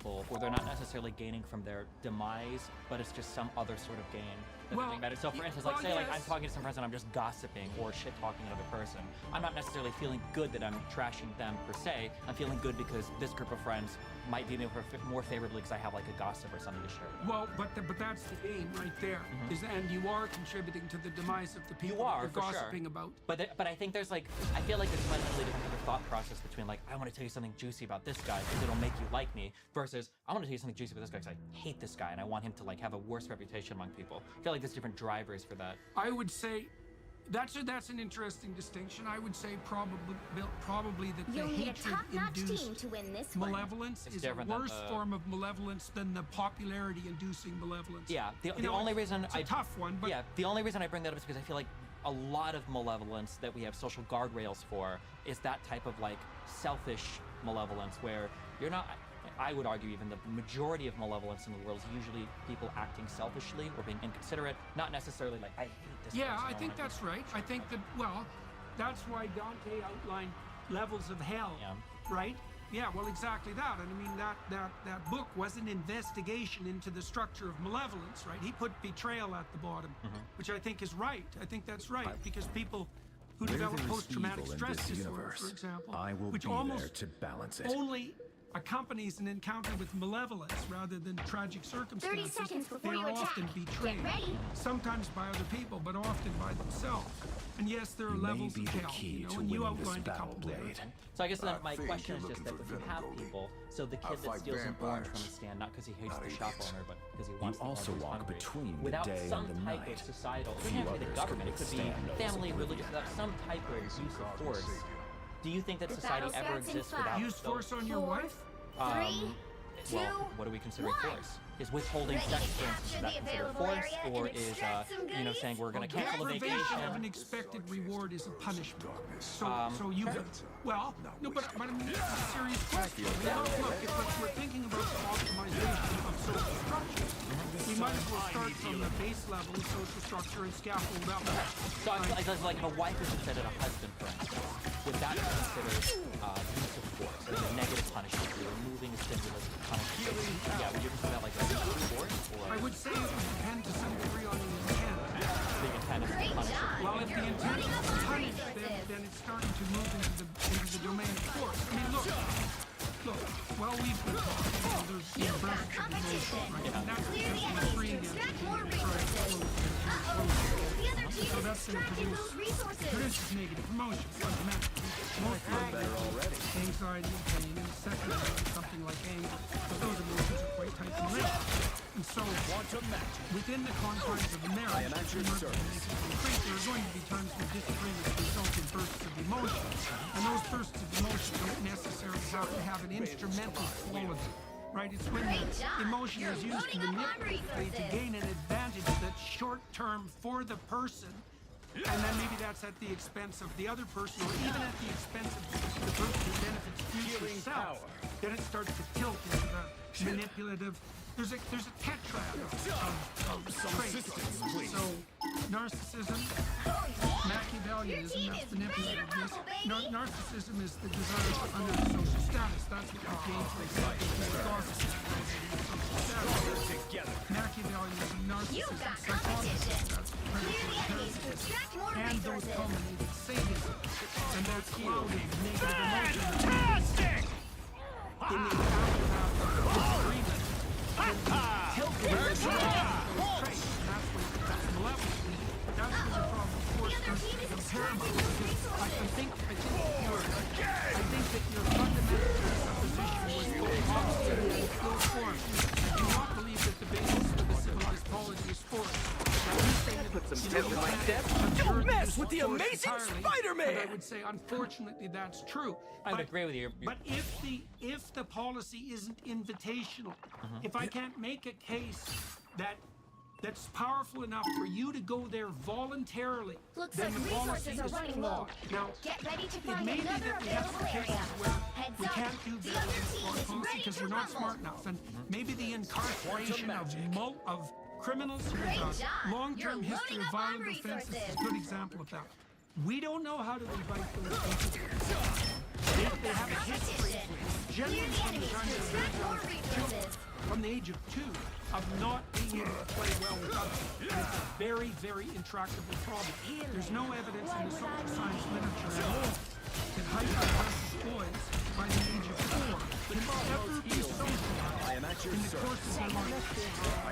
people where they're not necessarily gaining from their demise, but it's just some other sort of gain that's being better. So for instance, like say like I'm talking to some person, I'm just gossiping or shit talking another person. I'm not necessarily feeling good that I'm trashing them per se. I'm feeling good because this group of friends might view me more favorably because I have like a gossip or something to share. Well, but that's the aim right there. And you are contributing to the demise of the people you're gossiping about. But I think there's like, I feel like there's a fundamentally different type of thought process between like, I want to tell you something juicy about this guy because it'll make you like me, versus I want to tell you something juicy about this guy because I hate this guy and I want him to like have a worse reputation among people. I feel like there's different drivers for that. I would say that's an interesting distinction. I would say probably that the hatred-induced malevolence is a worse form of malevolence than the popularity-inducing malevolence. Yeah, the only reason it's a tough one, but the only reason I bring that up is because I feel like a lot of malevolence that we have social guardrails for is that type of like selfish malevolence where you're not. I would argue even the majority of malevolence in the world is usually people acting selfishly or being inconsiderate, not necessarily like, I hate this person. I think that's right. I think that, well, that's why Dante outlined levels of hell, right? Yeah, well, exactly that. And I mean, that book was an investigation into the structure of malevolence, right? He put betrayal at the bottom, which I think is right. I think that's right, because people who develop post-traumatic stress disorder, for example, which almost to balance it. only accompanies an encounter with malevolence rather than tragic circumstances. 30 seconds before they you are attack. often betrayed, sometimes by other people, but often by themselves. And yes, there are levels of hell, and you outlined a couple there. So I guess then my question is just that if you have people, so the kid that steals an orange from the stand, not because he hates the shop owner, but because he wants to also walk between the without day some and the type night, of societal, it doesn't have to be the government, it could be family, religious, without some type of use of force. Do you think that society ever exists without use force on your wife? 3, 2, well, what do we consider 1. force? Is withholding sex, for instance, is that considered force? Or is, saying we're going to cancel the vacation? Deprivation of an expected reward is a punishment. So you, well, no, but I mean, it's a serious question. Look, if we're thinking about the optimization of social structure, we might as well start from the base level of social structure and scaffold up. So it's like if a wife is upset at a husband, for instance, would that be considered use of force? Like a negative punishment, you're removing a stimulus to punish you. Yeah, would you consider that like a use of force? Or I would say it would depend to some degree on the intent. the intent is to punish you? Well, if the intent is to punish, then it's starting to move into the domain of force. I mean, look, well, we've been talking, there's the bursts of emotion, right? And that's because we're freeing it. So that's going to produce negative emotions, fundamentally. Most anxiety and pain, and secondary, something like anger. But those emotions are quite tightly linked. And so, within the confines of a marriage, there are going to be times when disagreements result in bursts of emotion. And those bursts of emotion don't necessarily have to have an instrumental quality. Right? It's when the emotion is used manipulatively to gain an advantage that's short-term for the person, and then maybe that's at the expense of the other person, or even at the expense of the person who benefits future self. Then it starts to tilt into the manipulative. There's a tetrad of traits. So narcissism, Machiavellianism, that's manipulativeness. Narcissism is the desire for under social status. That's what you gain from Machiavellianism, narcissism, psychopathy, that's and those culminate in sadism. And that's clouding negative emotions. Fantastic! In the aftermath of the disagreement, tilting those traits, and that's what that's malevolent. That's when the problem of force starts to become paramount. I think that your fundamental presupposition was full force. I do not believe that the basis of the civilized polity is force. Put some tail in my step. Don't mess with the amazing Spider-Man! But I would say, unfortunately, that's true. I would agree with you. But if the policy isn't invitational, if I can't make a case that's powerful enough for you to go there voluntarily, then the policy is flawed. Now, it may be that we have some cases where we can't do better than foreign policy because we're not smart enough, and maybe the incarceration of criminals who have a long-term history of violent offenses is a good example of that. We don't know how to invite those people. They have a history. Generally, from the time they're from the age of 2 of not being able to play well with others. And it's a very, very intractable problem. There's no evidence in the social science literature at all that hyper-aggressive boys by the age of 4 can ever be socialized in the course of their life.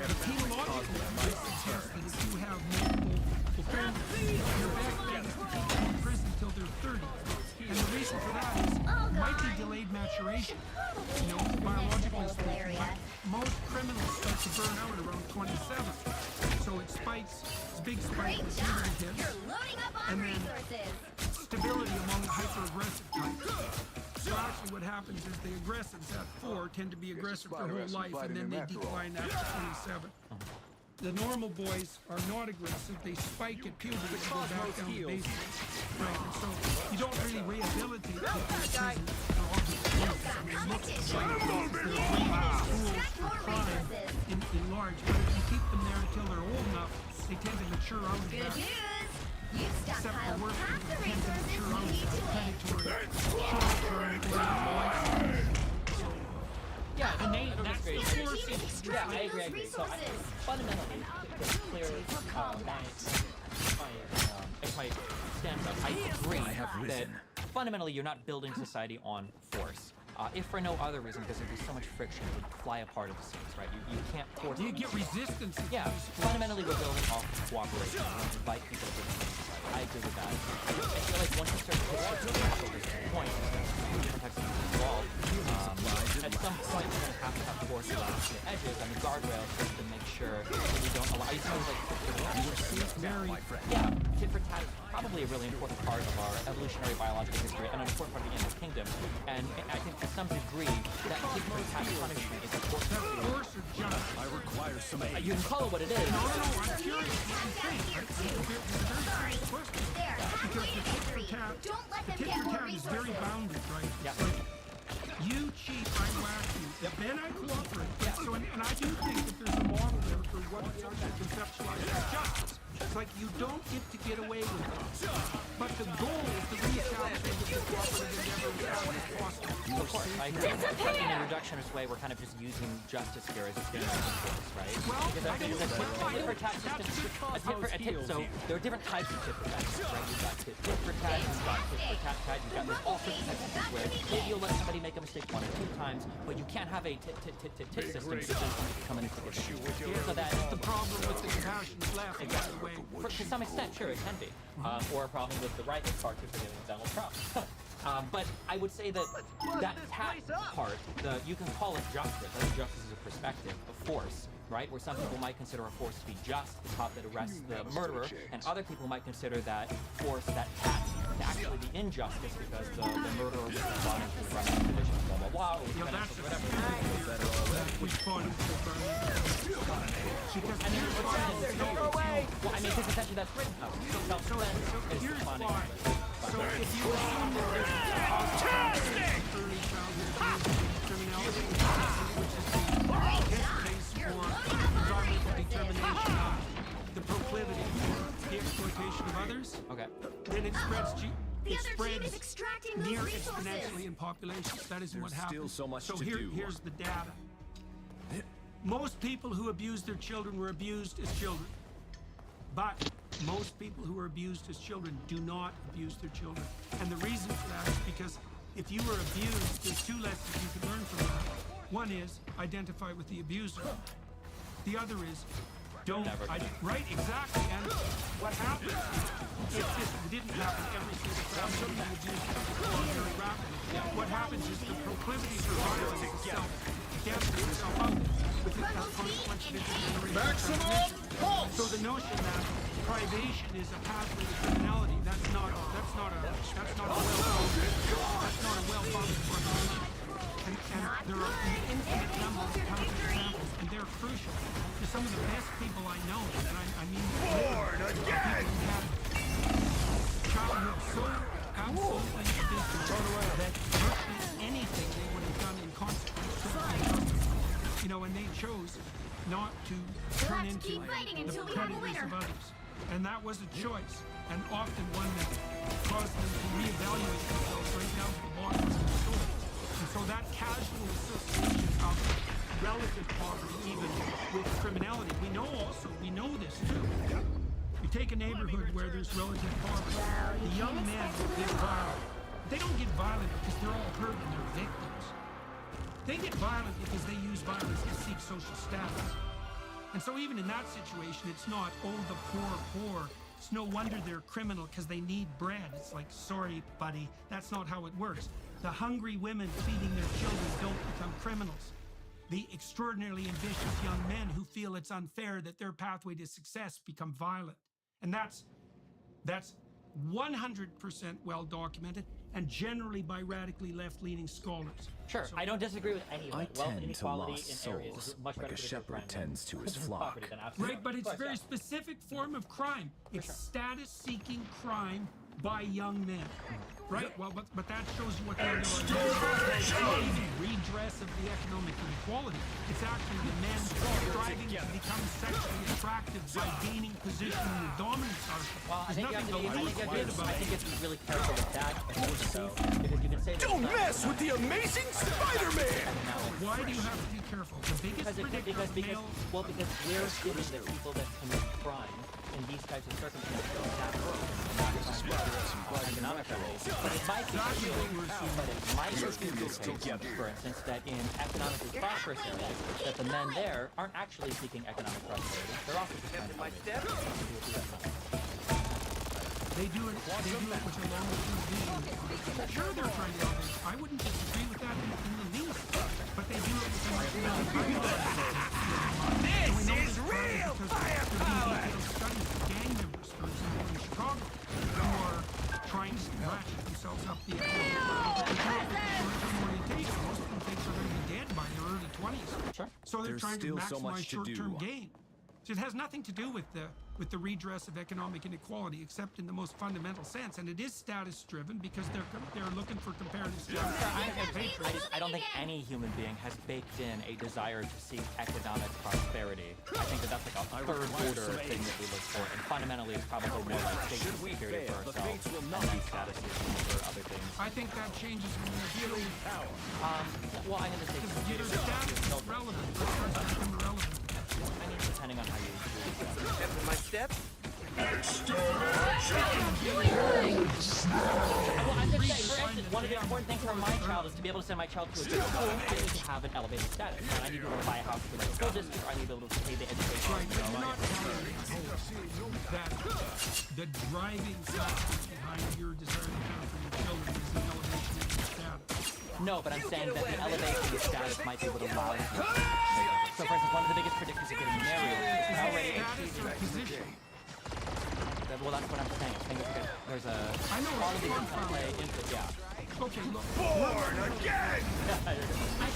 The teleological evidence suggests that if you have multiple offenders, you're best bet is to keep them in prison till they're 30. And the reason for that is might be delayed maturation. You know, biologically speaking, but most criminals start to burn out around 27. So it spikes, it's a big spike with puberty hits, and then stability among the hyper-aggressive types. So actually what happens is the aggressives at 4 tend to be aggressive their whole life, and then they decline after 27. The normal boys are not aggressive. They spike at puberty and go back down to basics. Right, and so you don't really rehabilitate people in prison for all these years. I mean, look at schools for crime in large, but if you keep them there until they're old enough, they tend to mature out of that. Except for work people tend to mature out of that predatory, short-term, lifestyle. Yeah, and that's great. Force Yeah, I agree. So fundamentally, to clear my stance up, I agree that fundamentally you're not building society on force. If for no other reason, because there'd be so much friction, it would fly apart at the seams, right? You can't force. You get resistance. Yeah, fundamentally we're building off cooperation. We invite people to society. I agree with that. I feel like once you start to hit this point, different types of things involved, at some point you're going to have force around the edges and the guardrails just to make sure that you don't allow. It sounds like tit for tat is probably a really important part of our evolutionary biological history and an important part of the animal kingdom. And I think to some degree that tit for tat punishment is important. Force or justice? I require some aid. You can call it what it is. No, I'm curious what you think. It's a very question. Because the tit for tat is very bounded, right? Yeah. It's like, you cheat, I whack you. Then I cooperate. Yeah. So, and I do think that there's a model there for what we actually conceptualize as justice. It's like you don't get away with it. But the goal is to reestablish the cooperative endeavor as possible. Of course, I agree. In a reductionist way, we're kind of just using justice here as a standard of force, right? Well, I think tit for tat system. So there are different types of tit for tat, right? You've got tit for tat, you've got tit for tat tat, you've got there's all sorts of types of things where maybe you'll let somebody make a mistake 1 or 2 times, but you can't have a tit system because then come in and so that's the problem with the compassionate left. Exactly. To some extent, sure, it can be. Or a problem with the right part to forgiving Donald Trump. But I would say that that tat part, you can call it justice. I think justice is a perspective, a force, right? Where some people might consider a force to be just, the cop that arrests the murderer, and other people might consider that force, that tat, to actually be injustice because the murderer was brought into the right condition, blah, blah, blah, or whatever. Because Well, I mean, because essentially that's written out. Self-defense is here's funny. why. So if you assume that there's early childhood criminality, which is the case for environmental determination of the proclivity for the exploitation of others, Okay. then it spreads near exponentially in populations. That isn't what happens. still so much to do. Here's the data. Most people who abuse their children were abused as children. But most people who are abused as children do not abuse their children. And the reason for that is because if you were abused, there's 2 lessons you can learn from that. One is identify with the abuser. The other is don't. Right, exactly. And what happens if this didn't happen every single time somebody abused very rapidly? What happens is the proclivity for violence is self-damage, with the consequence of intergenerational transmission. So the notion that privation is a pathway to criminality, that's not a well-founded proposition. And there are an infinite number of counterexamples, and they're crucial. To some of the best people I know, and I mean born again, who had childhood so absolutely dismal that virtually anything they would have done in consequence took injustice. You know, and they chose not to turn into the predators of others. And that was a choice, and often one that caused them to reevaluate themselves right down to the bottom of their soul. And so that casual association of relative poverty even with criminality. We know this too. You take a neighborhood where there's relative poverty, the young men get violent. They don't get violent because they're all hurt and they're victims. They get violent because they use violence to seek social status. And so even in that situation, it's not, oh, the poor. It's no wonder they're criminal because they need bread. It's like, sorry, buddy, that's not how it works. The hungry women feeding their children don't become criminals. The extraordinarily ambitious young men who feel it's unfair that their pathway to success become violent. And that's 100% well documented, and generally by radically left-leaning scholars. Sure, So, I don't disagree with any of I it. Wealth tend to inequality lost in areas souls, is much like better a predictor of shepherd crime tends to his than flock. poverty than absolute. right, but it's a Of course, very yeah. specific form of crime. It's status-seeking crime by young men. Right? Well, but that shows you what the underlying is. It's not even redress of the economic inequality. It's actually the men striving to become sexually attractive by gaining position in the dominant arc. Well, I There's think you have nothing to be, to lose about I it. think you have to be really careful with that, and also, because you can say that Don't it's not- mess with the amazing Spider-Man! Why do you have to be careful? The biggest predictor of male... because we're giving the people that commit crime in these types of circumstances that economic reality. But it might be the case, for instance, that in economically prosperous areas, that the men there aren't actually seeking economic prosperity. They're also just trying to My elevate. step? They do it with a long-term vision. Sure, they're trying to elevate. I wouldn't disagree with that in the least. But they do it with a This is real firepower! studies of gang members, for example, in Chicago, who are trying to ratchet themselves up the orientation. Most of them think they're going to be dead by their early 20s. Sure. So they're There's trying to still so maximize much to do. short-term gain. So it has nothing to do with the redress of economic inequality, except in the most fundamental sense. And it is status-driven because they're looking for comparative status. I don't think any human being has baked in a desire to seek economic prosperity. I think that's like a third-order thing that we look for, and fundamentally it's probably more like safety and security for ourselves, and then status issues for other things. I think that changes when you're dealing with Well, I'm going to say either status is relevant or it starts to become irrelevant. I mean, depending on how you use it. Step in my step? Well, I'm just saying, for instance, one of the important things for my child is to be able to send my child to a good school. I need to have an elevated status. And I need to be able to buy a house for my school district, or I need to be able to pay the education. Right, but you're not telling me that the driving factor behind your desire to care for your children is the elevation of your status. No, but I'm saying that the elevation of status might be what allows you to. So, for instance, one of the biggest predictors of getting married is already Status or position? well, that's what I'm saying. I think there's a I know all of it's these fun things for play me. into yeah. Okay, look. Born again!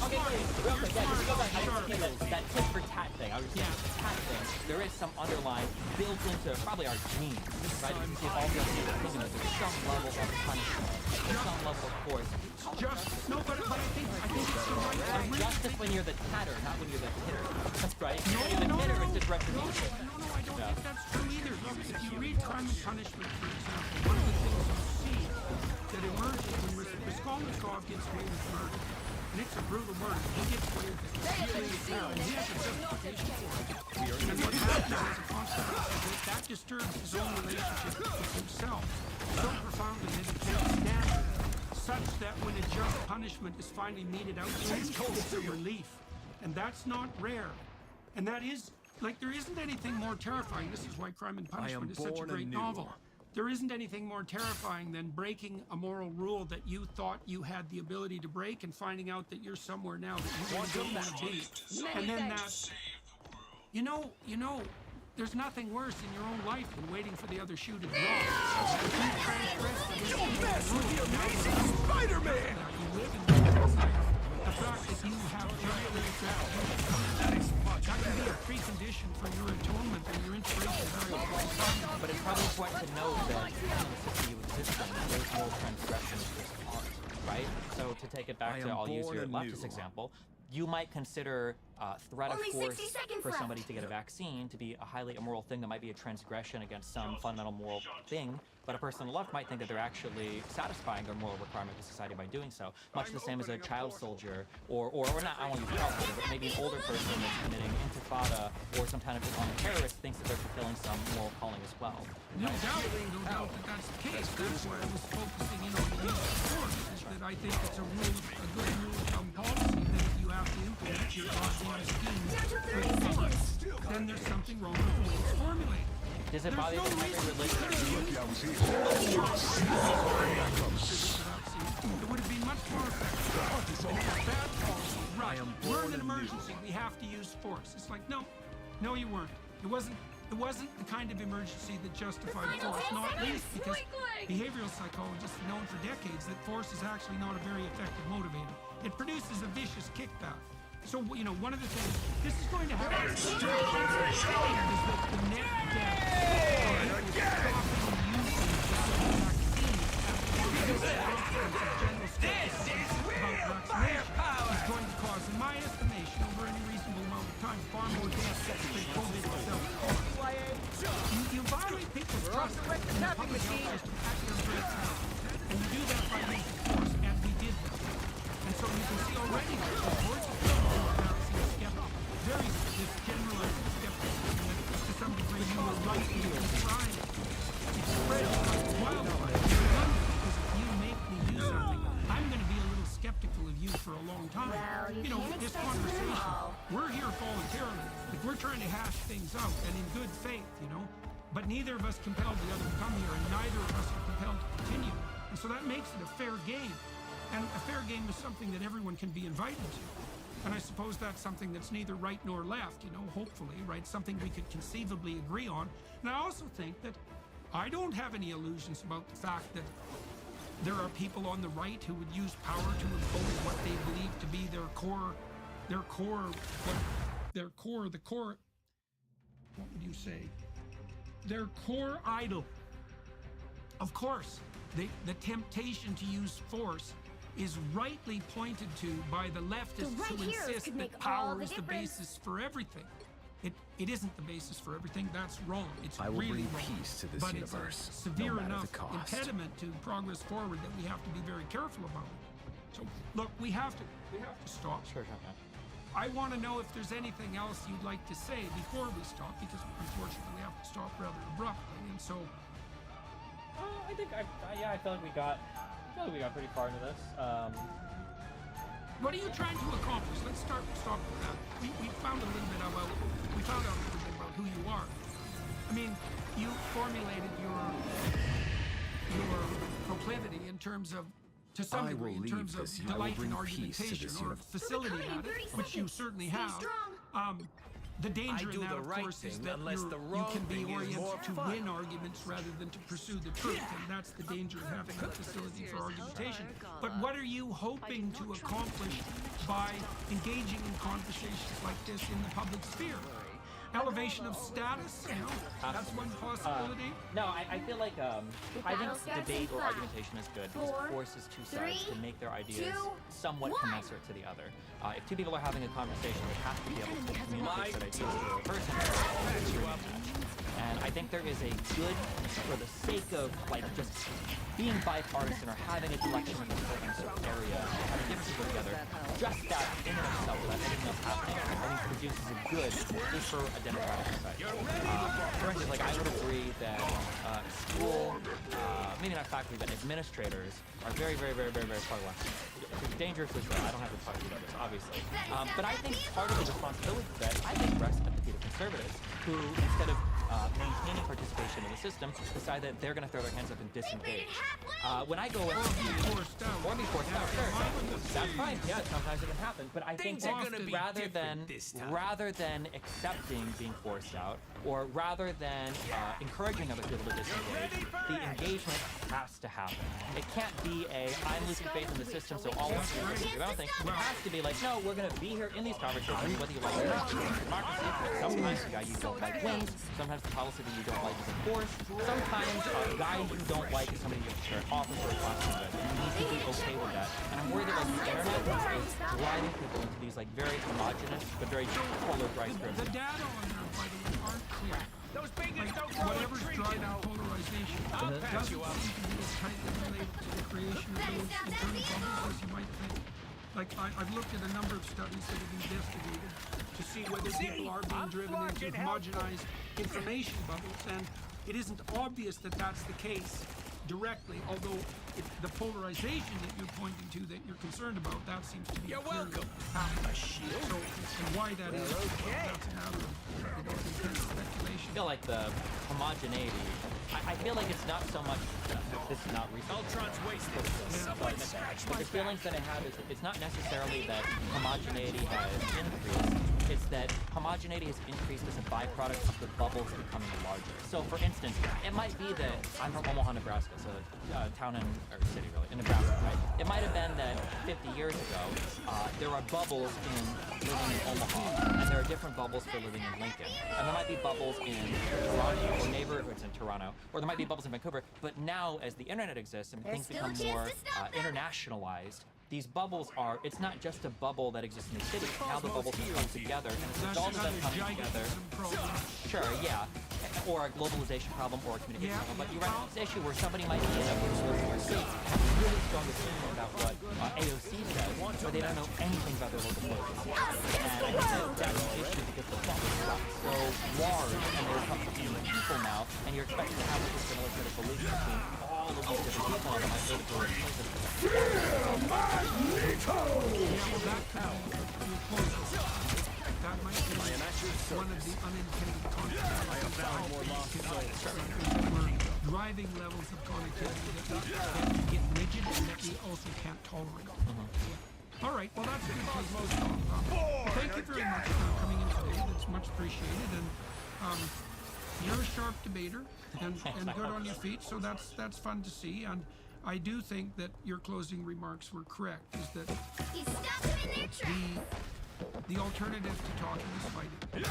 Okay, wait, real quick, yeah, just go back. I was thinking that tit for tat thing. I was saying the tat thing. There is some underlying built into probably our genes, right? You can see all the things that there's some level of punishment, there's some level of force. No, but I think it's the right There's justice when you're the tatter, not when you're the hitter. Right? No, When you're the hitter, it's just no, retribution. I don't think that's true either. Look, if you read Crime and Punishment, for example, one of the things you see that emerges when Raskolnikov gets away with murder, and it's a brutal murder, he gets away with it. And he has a justification for it. And what happens as a consequence is that disturbs his own relationship with himself so profoundly that he can't stand it, such that when a just punishment is finally meted out to him, it's a relief. And that's not rare. And that is, like, there isn't anything more terrifying. This is why Crime and Punishment is such a born great anew. novel. There isn't anything more terrifying than breaking a moral rule that you thought you had the ability to break and finding out that you're somewhere now that you really don't want to be. And then that, you know, there's nothing worse in your own life than waiting for the other shoe to drop. Don't mess with the amazing Spider-Man! The fact that you have that can be a precondition for your atonement and your inspiration. But it's probably important to know that in the system you exist in, there's no transgression of this art, right? So to take it back I to, am I'll use born your anew. leftist example, you might consider threat of Only force 60 seconds for left. somebody to get a vaccine to be a highly immoral thing that might be a transgression against some fundamental moral thing, but a person on the left might think that they're actually satisfying their moral requirement to society by doing so, much the same as a child soldier, or not, I won't use child soldier, but maybe an older person that's committing intifada or some kind of Islamic terrorist thinks that they're fulfilling some moral calling as well. No doubt that that's the case. That's why I was focusing in on the use of force, is that I think it's a good rule of thumb policy that if you have to implement your goddamn scheme with force, then there's something wrong with the way it's formulated. Does it bother you There's no that every reason religion? It would have been much more effective. And it's a bad policy. Right. We're in an emergency. We have to use force. It's like, no, you weren't. It wasn't the kind of emergency that justified force, not least because behavioral psychologists have known for decades that force is actually not a very effective motivator. It produces a vicious kickback. So, you know, one of the things, this is going to happen, is that the net death of stopping using is going to cause, in my estimation, over any reasonable amount of time, far more deaths than COVID itself. You violate people's trust in the public health system at your great time. And you do that by using force, and we did that. And so you can see already that the voice of very this generalized skepticism that to some degree you were right in trying it. It's spread like wildfire. Because if you make me do something, I'm going to be a little skeptical of you for a long time. Well, you know, can't this expect conversation, them all. we're here voluntarily. Like, we're trying to hash things out and in good faith, you know. But neither of us compelled the other to come here, and neither of us are compelled to continue. And so that makes it a fair game. And a fair game is something that everyone can be invited to. And I suppose that's something that's neither right nor left, you know, hopefully, right? Something we could conceivably agree on. And I also think that I don't have any illusions about the fact that there are people on the right who would use power to impose what they believe to be the core, what would you say? Their core idol. Of course, the temptation to use force is rightly pointed to by the leftists The right who heroes insist could that make all power the is the difference. basis for everything. It isn't the basis for everything. That's wrong. It's I will really bring wrong. peace to this but universe, it's a severe no matter enough the cost. impediment to progress forward that we have to be very careful about it. So look, we have to stop. Sure. I want to know if there's anything else you'd like to say before we stop, because unfortunately we have to stop rather abruptly. And so I think I feel like we got pretty far into this. what are you trying to accomplish? Let's stop with that. We found out a little bit about who you are. I mean, you formulated your proclivity in terms of, to some I degree, will in terms leave of this. I will delight in bring peace to argumentation this or universe. facility We're at cutting it, 30 which you seconds. certainly Stay have. strong. The danger I in do that, the of right course, is thing that unless the you wrong can be thing is oriented more to fun. win arguments rather than to pursue the truth, and that's the danger of having a facility for argumentation. But what are you hoping to accomplish by engaging in conversations like this in the public sphere? Elevation of status, you know, that's one possibility. No, I feel like I think battle starts debate in or 5, argumentation is good because it 4, forces two sides to 3, make their ideas 2, somewhat 1. commensurate to the other. If two people are having a conversation, they have to be able to communicate their ideas to a person. And I think there is a good, for the sake of like just being bipartisan or having a collection in a certain area, having different people together, just that in and of itself, without anything else happening, I think produces a good, at least for a democratic society. For instance, like I would agree that school, maybe not faculty, but administrators are very problematic. Dangerously so. I don't have to talk to you about this, obviously. But I think part of the responsibility for that, I think, rests at the feet of conservatives, who, instead of maintaining participation in the system, decide that they're going to throw their hands up and disengage. When I go with Or be forced out. sure, that's fine. Yeah, sometimes it can happen. But I think Things are that gonna be rather than accepting being forced out, or rather than encouraging other people to disengage, the engagement has to happen. It can't be I'm losing faith in the system, so all of us are going to do. I don't think it has to be like, no, we're going to be here in these conversations, whether you like it or not. Democracy, sometimes the guy you don't like wins, sometimes sometimes the policy that you don't like is enforced. Sometimes a guy you don't like is somebody you have to share an office or a classroom with. And you need to be okay with that. And I'm worried that like the internet is driving people into these like very homogenous but very polarized groups. The data on that, by the way, aren't clear. Those bigots Like, don't grow on whatever's trees, driving you know. polarization I'll patch doesn't you up. seem to be as tightly related to the creation of those internal bubbles as you might think. Like, I've looked at a number of studies that have investigated to see whether people are being driven into homogenized information bubbles, and it isn't obvious that that's the case directly, although the polarization that you're pointing to that you're concerned about, that seems to be You're clearly welcome. happening. So, and why that is, that's a matter of intense speculation. I feel like the homogeneity, I feel like it's not so much, this is not recent. Ultron's wasted. But the feelings that I have is it's not necessarily that homogeneity has increased, it's that homogeneity has increased as a byproduct of the bubbles becoming larger. So for instance, it might be that I'm from Omaha, Nebraska, so a town or city really, in Nebraska, right? It might have been that 50 years ago, there are bubbles in living in Omaha, and there are different bubbles for living in Lincoln. And there might be bubbles in Toronto or neighborhoods in Toronto, or there might be bubbles in Vancouver. But now, as the internet exists and things become more internationalized, these bubbles are, it's not just a bubble that exists in the city, now the bubbles have come together, and it's all of them coming together. Sure, yeah. Or a globalization problem or a communication problem, but you run into this issue where somebody might be in a particular state and have a really strong opinion about what AOC says, but they don't know anything about their local politics. And I think that that's an issue because the bubbles got so large and they're coming to people now, and you're expecting to have like this military belief between all of these different people on my political relations. That might be one of the unintended consequences of we're driving levels of connectivity that get rigid and that we also can't tolerate. All right, well that's a good place to stop. Thank you very much for coming in today. That's much appreciated. And you're a sharp debater and good on your feet, so that's fun to see. And I do think that your closing remarks were correct. Is that the alternative to talking is fighting.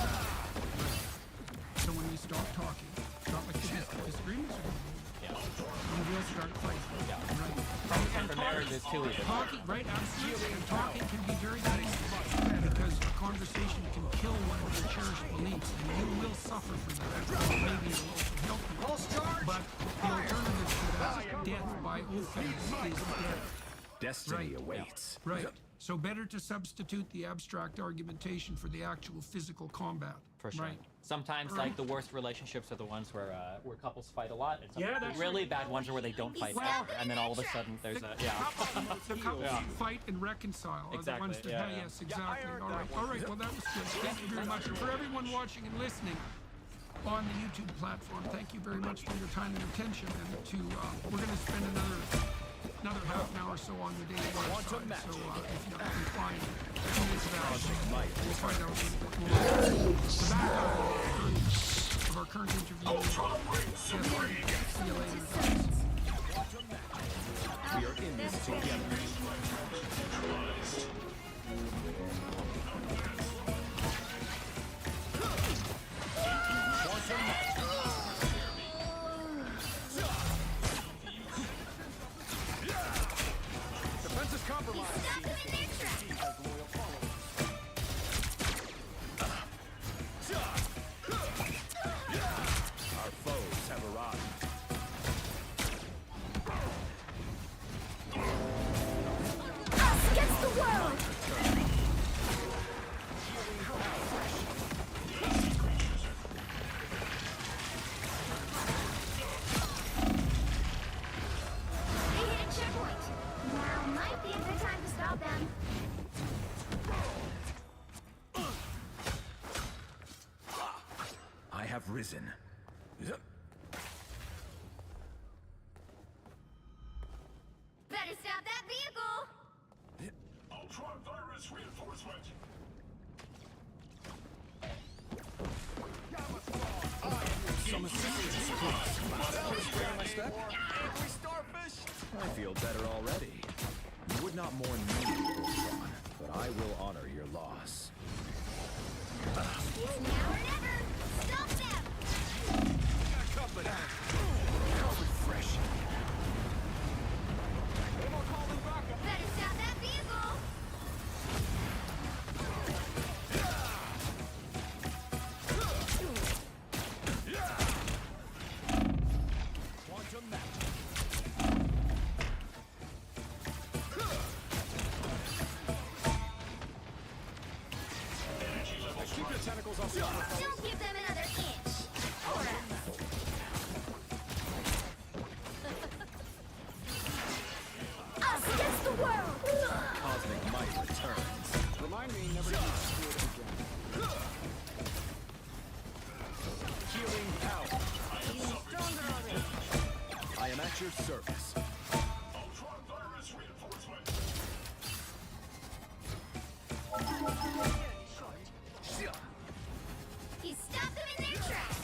So when we stop talking, it's not like the disagreements are going to we will start fighting. Yeah. Right? And for marriages too, even. Talking, right, absolutely. And talking can be very dangerous because a conversation can kill one of your cherished beliefs, and you will suffer for that. Maybe it will also help you. But the alternative to that, death by offense, is death. Destiny Right. awaits. Right. So better to substitute the abstract argumentation for the actual physical combat. For sure. Right. Sometimes, like, the worst relationships are the ones where couples fight a lot, and some Yeah, that's really bad ones are where they don't fight Well, ever, and then all of a sudden there's a, yeah. The couples who fight and reconcile are the Exactly, ones that, yeah. yes, exactly. I heard All that right, one. all right. Well, that was good. Thank you very much. And for everyone watching and listening on the YouTube platform, thank you very much for your time and attention. And to we're going to spend another half an hour or so on the daily website. So if you can find tune into that, we'll find out a little bit more. The background of our current interview. Yes, see you later, guys. We are in this together. Defense is compromised. Our foes have arrived. Us against the world! They hit a checkpoint. Now might be a good time to stop them. I have risen. Better stop that vehicle! Ultron virus reinforcement. Angry starfish. I feel better already. You would not mourn me, Ultron, but I will honor your loss. It's now or never! Stop them! Keep your tentacles off the other fellas. Don't give them another inch. Or us against the world. Cosmic might returns. Remind me never to do it again. Healing power. Feeling stronger already. I am at your service. Ultron virus reinforcement. He stopped them in their tracks.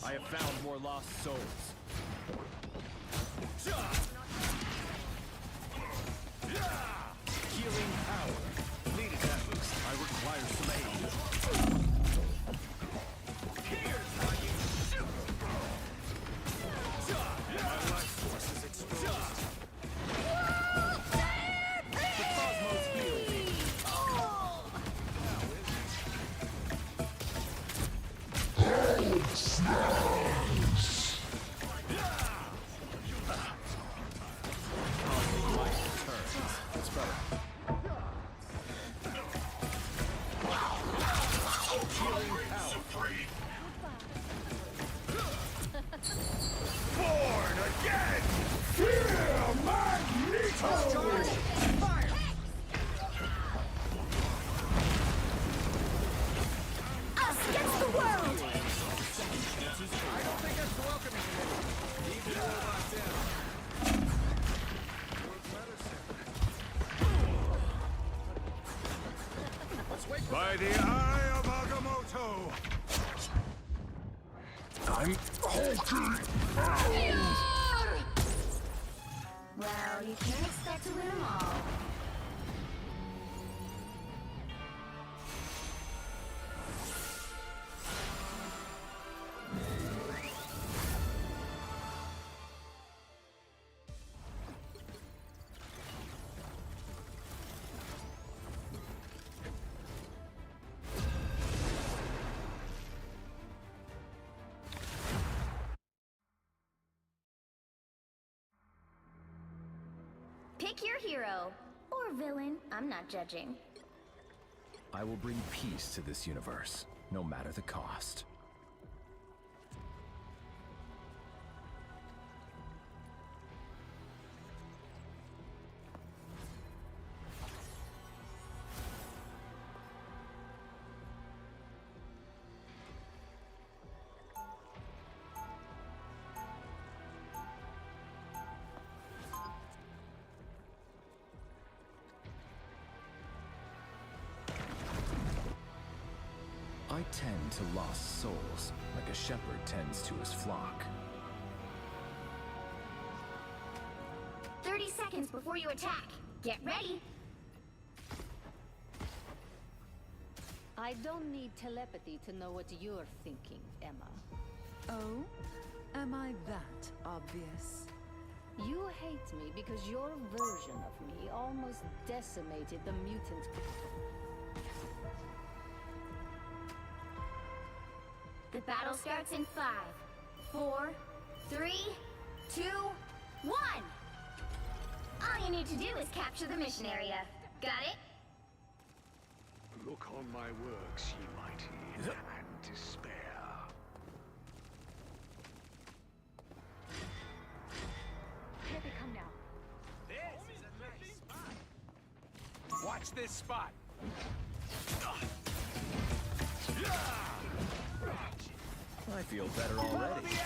I have found more lost souls. Healing power. Needed that boost. I require some aid. Here's how you shoot. My life force is exposed. The cosmos heals. Cosmic might returns. It's better. Healing power. Born again! Fear Magneto! Fire! Us against the world. I don't think that's welcoming committee. Keep the robots down. Let's wait. By the eye of Agamotto. I'm halting. Well, you can't expect to win them all. Pick your hero. Or villain. I'm not judging. I will bring peace to this universe, no matter the cost. I tend to lost souls, like a shepherd tends to his flock. 30 seconds before you attack. Get ready. I don't need telepathy to know what you're thinking, Emma. Oh? Am I that obvious? You hate me because your version of me almost decimated the mutant. The battle starts in 5, 4, 3, 2, 1. All you need to do is capture the mission area. Got it? Look on my works, ye mighty, and despair. Here they come now. Watch this spot. I feel better already.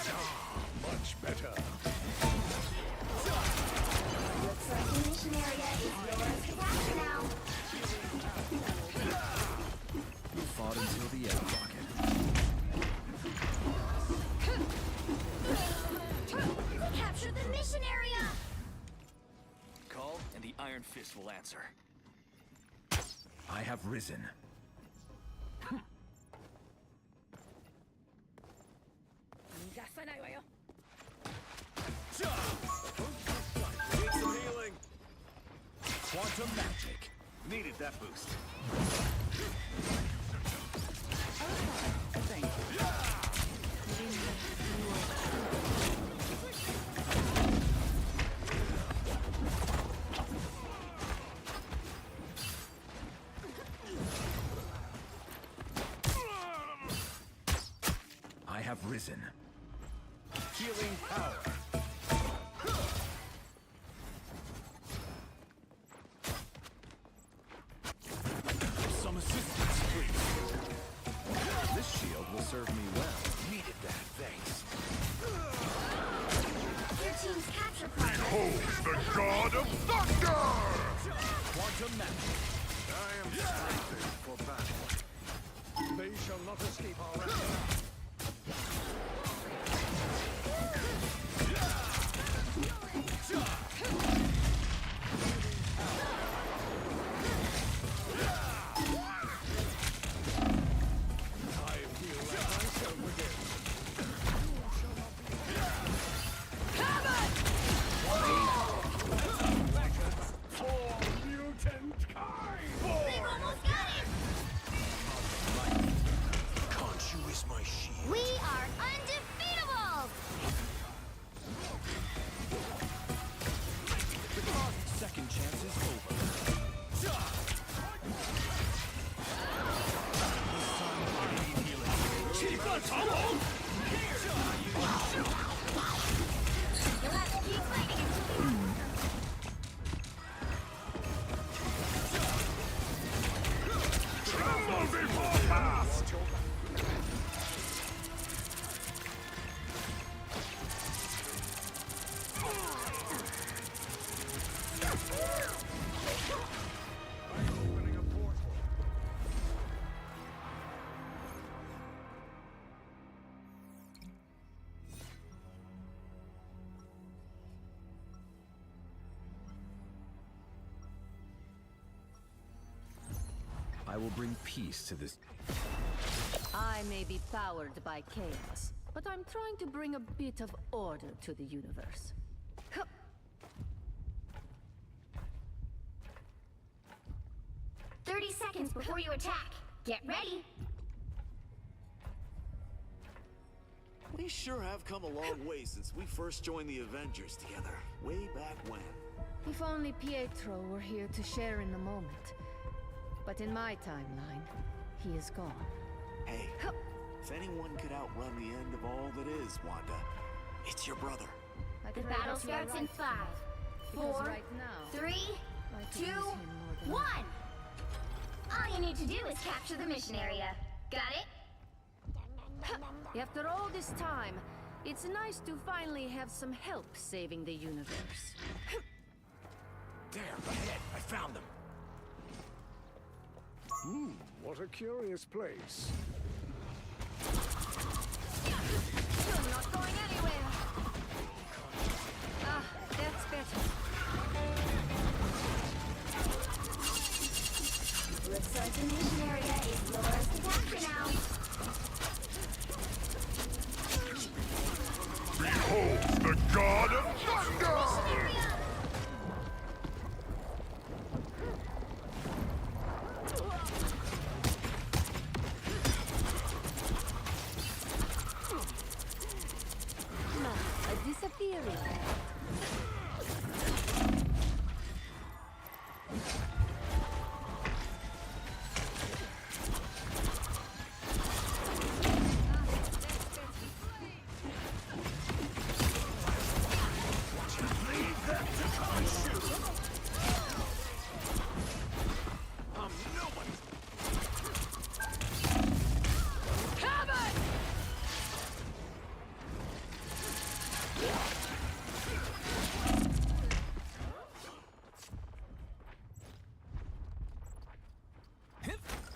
Much better. Looks like the mission area is yours to capture now. You fought until the end, Rocket. Capture the mission area! Call, and the Iron Fist will answer. I have risen. Need some healing. Quantum magic. Needed that boost. Thank you. have risen. Healing power. Some assistance, please. This shield will serve me well. Needed that, thanks. Your team's capture progress. Behold the god of thunder! Quantum magic. I am strengthened for battle. They shall not escape our wrath. They've almost got him! Khonshu is my shield. We are undefeatable! Second chance is over. You'll have to keep fighting until the end. Tremble before past! Opening a portal. I will bring peace to this. I may be powered by chaos, but I'm trying to bring a bit of order to the universe. 30 seconds before you attack. Get ready. We sure have come a long way since we first joined the Avengers together, way back when. If only Pietro were here to share in the moment. But in my timeline, he is gone. Hey, if anyone could outrun the end of all that is, Wanda, it's your brother. The battle starts in 5, 4, right now, 3, I could 2, use him more than 1. All you need to do is capture the mission area. Got it? After all this time, it's nice to finally have some help saving the universe. There, ahead. I found them. What a curious place. You're not going anywhere. Ah, that's better. Looks like the mission area is yours to capture now. Behold the god of thunder! Area! A disappearing.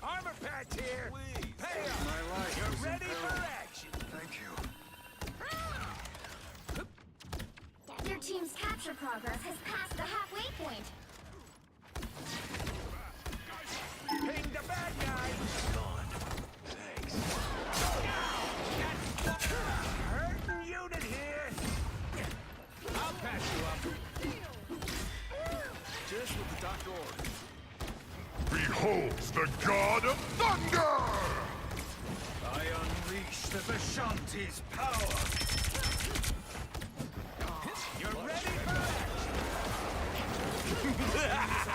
Armor patch here. Please. Hey up. My life You're is in ready for peril. action. Thank you. Your team's capture progress has passed the halfway point. Ping the bad guy. Gone. Thanks. Hurting unit here. I'll patch you up. Just what the doctor ordered. Beholds the god of thunder! I unleash the Vishanti's power. You're ready for action.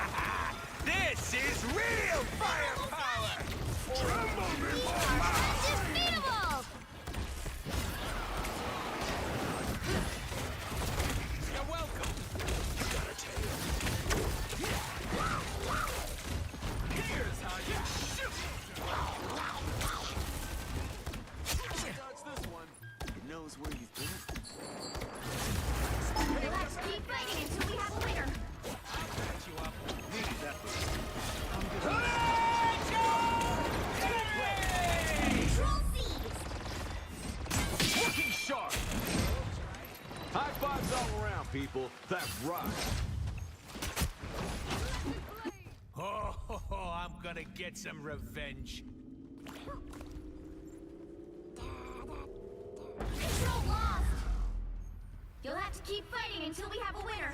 This is real firepower. Tremble We before are past! undefeatable! people. That's right. Oh, I'm gonna get some revenge. Control lost! You'll have to keep fighting until we have a winner.